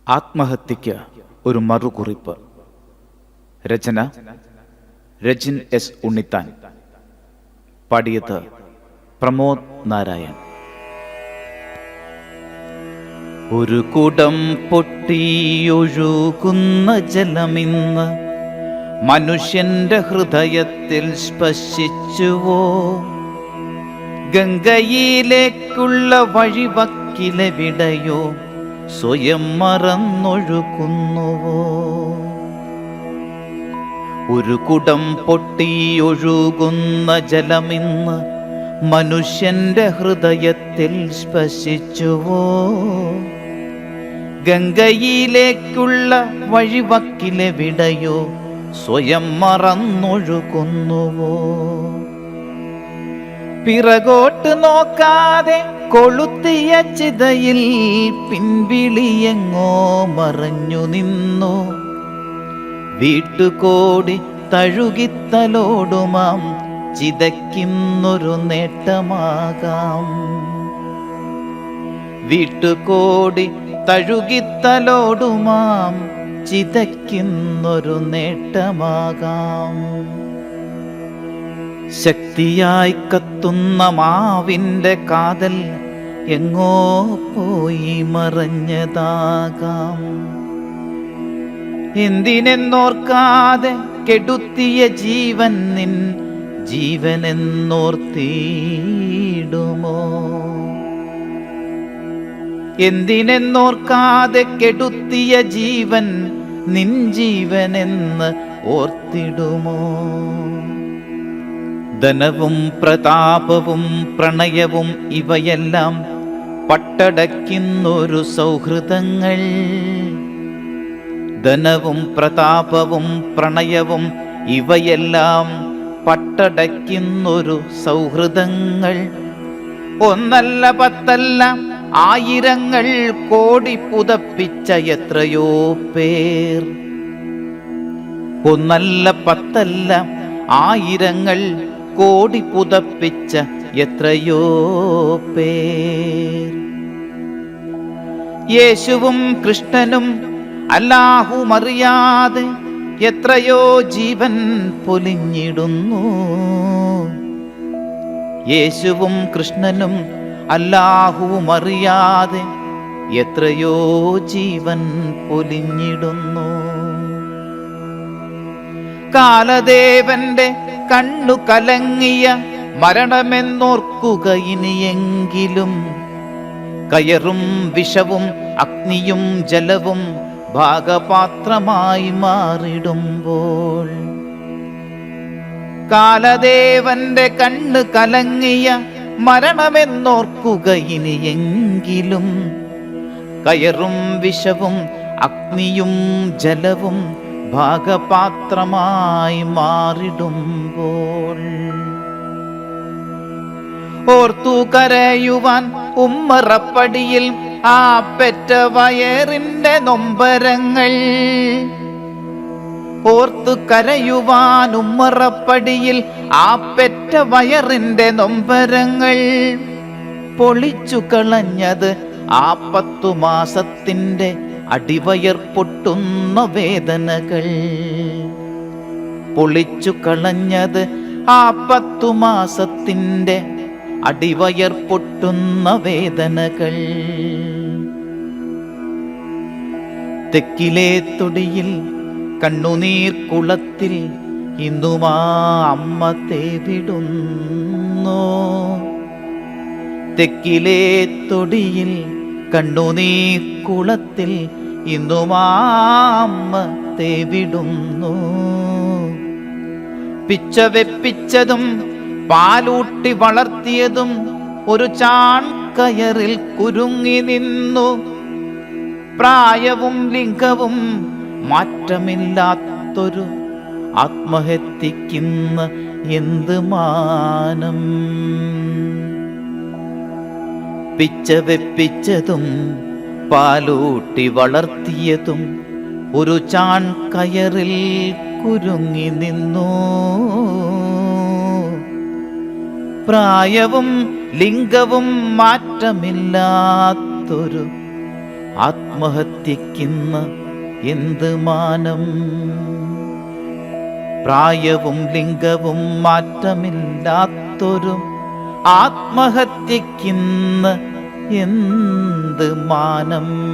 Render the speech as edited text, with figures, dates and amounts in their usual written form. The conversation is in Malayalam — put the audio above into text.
ആത്മഹത്യയ്ക്ക് ഒരു മറുകുറിപ്പ്. രചന രജിൻ എസ് ഉണ്ണിത്താൻ. പാടിയത് പ്രമോദ് നാരായൺ. ഒരു കുടം പൊട്ടിയൊഴുകുന്ന ജലമിന്ന് മനുഷ്യന്റെ ഹൃദയത്തിൽ സ്പർശിച്ചുവോ? ഗംഗയിലേക്കുള്ള വഴിവക്കിലെവിടെയോ സ്വയം മറന്നൊഴുകുന്നുവോ? ഒരു കുടം പൊട്ടിയൊഴുകുന്ന ജലമിന്ന് മനുഷ്യന്റെ ഹൃദയത്തിൽ സ്പർശിച്ചുവോ? ഗംഗയിലേക്കുള്ള വഴിവക്കിലെവിടെയോ സ്വയം മറന്നൊഴുകുന്നുവോ? പിറകോട്ട് നോക്കാതെ കൊളുത്തിയ ചിതയിൽ പിൻവിളിയെങ്ങോ മറഞ്ഞു നിന്നു. വീട്ടുകോടി തഴുകിത്തലോടുമാം ചിതയ്ക്കുന്നൊരു നേട്ടമാകാം. വീട്ടുകോടി തഴുകിത്തലോടുമാം ചിതയ്ക്കുന്നൊരു നേട്ടമാകാം. ശക്തിയായി കത്തുന്ന മാവിൻ്റെ കാതൽ എങ്ങോ പോയി മറഞ്ഞതാകാം. എന്തിനെന്നോർക്കാതെ കെടുത്തിയ ജീവൻ നിൻ ജീവനെന്നോർത്തിടുമോ? എന്തിനെന്നോർക്കാതെ കെടുത്തിയ ജീവൻ നിൻ ജീവനെന്ന് ഓർത്തിടുമോ? ധനവും പ്രതാപവും പ്രണയവും ഇവയെല്ലാം പട്ടടയ്ക്കുന്നൊരു സൗഹൃദങ്ങൾ. ധനവും പ്രതാപവും പ്രണയവും ഇവയെല്ലാം പട്ടടയ്ക്കുന്നൊരു സൗഹൃദങ്ങൾ. ഒന്നല്ല പത്തല്ല ആയിരങ്ങൾ കോടി പുതപ്പിച്ച എത്രയോ പേർ. ഒന്നല്ല പത്തല്ല ആയിരങ്ങൾ കോടി പുതപ്പിച്ച എത്രയോ പേർ. യേശുവും കൃഷ്ണനും അല്ലാഹുമറിയാതെ എത്രയോ ജീവൻ പൊലിഞ്ഞിടുന്നു. യേശുവും കൃഷ്ണനും അല്ലാഹുമറിയാതെ എത്രയോ ജീവൻ പൊലിഞ്ഞിടുന്നു. കാലദേവന്റെ കണ്ണു കലങ്ങിയ മരണമെന്നോർക്കുക ഇനിയെങ്കിലും. കയറും വിഷവും അഗ്നിയും ജലവും ഭാഗപാത്രമായി മാറിടുമ്പോൾ. കാലദേവന്റെ കണ്ണ് കലങ്ങിയ മരണമെന്നോർക്കുക ഇനിയെങ്കിലും. കയറും വിഷവും അഗ്നിയും ജലവും ഭാഗപാത്രമായി മാറിടുമ്പോൾ. ഓർത്തു കരയുവാൻ ഉമ്മറപ്പടിയിൽ ആ പെറ്റ വയറിന്റെ നൊമ്പരങ്ങൾ. ഓർത്തു കരയുവാൻ ഉമ്മറപ്പടിയിൽ ആ പെറ്റ വയറിന്റെ നൊമ്പരങ്ങൾ. പൊളിച്ചു കളഞ്ഞത് ആ 10 മാസത്തിന്റെ അടിവയർ പൊട്ടുന്ന വേദനകൾ. പൊളിച്ചു കളഞ്ഞത് ആ 10 മാസത്തിന്റെ അടിവയർ പൊട്ടുന്ന വേദനകൾ. തെക്കിലെ തൊടിയിൽ കണ്ണുനീർ കുളത്തിൽ ഇന്നുമാ അമ്മ തേവിടുന്നു. തെക്കിലെ തൊടിയിൽ കണ്ണുനീർ കുളത്തിൽ ഇന്നുമാ അമ്മ തേവിടുന്നു. പിച്ച വെപ്പിച്ചതും പാലൂട്ടി വളർത്തിയതും ഒരു ചാൺ കയറിൽ കുരുങ്ങി നിന്നു. പ്രായവും ലിംഗവും മാറ്റമില്ലാത്തൊരു ആത്മഹത്യക്കിന്ന് എന്ത് മാനം? പിച്ച വെപ്പിച്ചതും പാലൂട്ടി വളർത്തിയതും ഒരു ചാൺ കയറിൽ കുരുങ്ങി നിന്നു. പ്രായവും ലിംഗവും മാറ്റമില്ലാത്തൊരു ആത്മഹത്യക്കിന്ന് എന്ത് മാനം? പ്രായവും ലിംഗവും മാറ്റമില്ലാത്തൊരു ആത്മഹത്യക്കിന്ന് എന്ത് മാനം?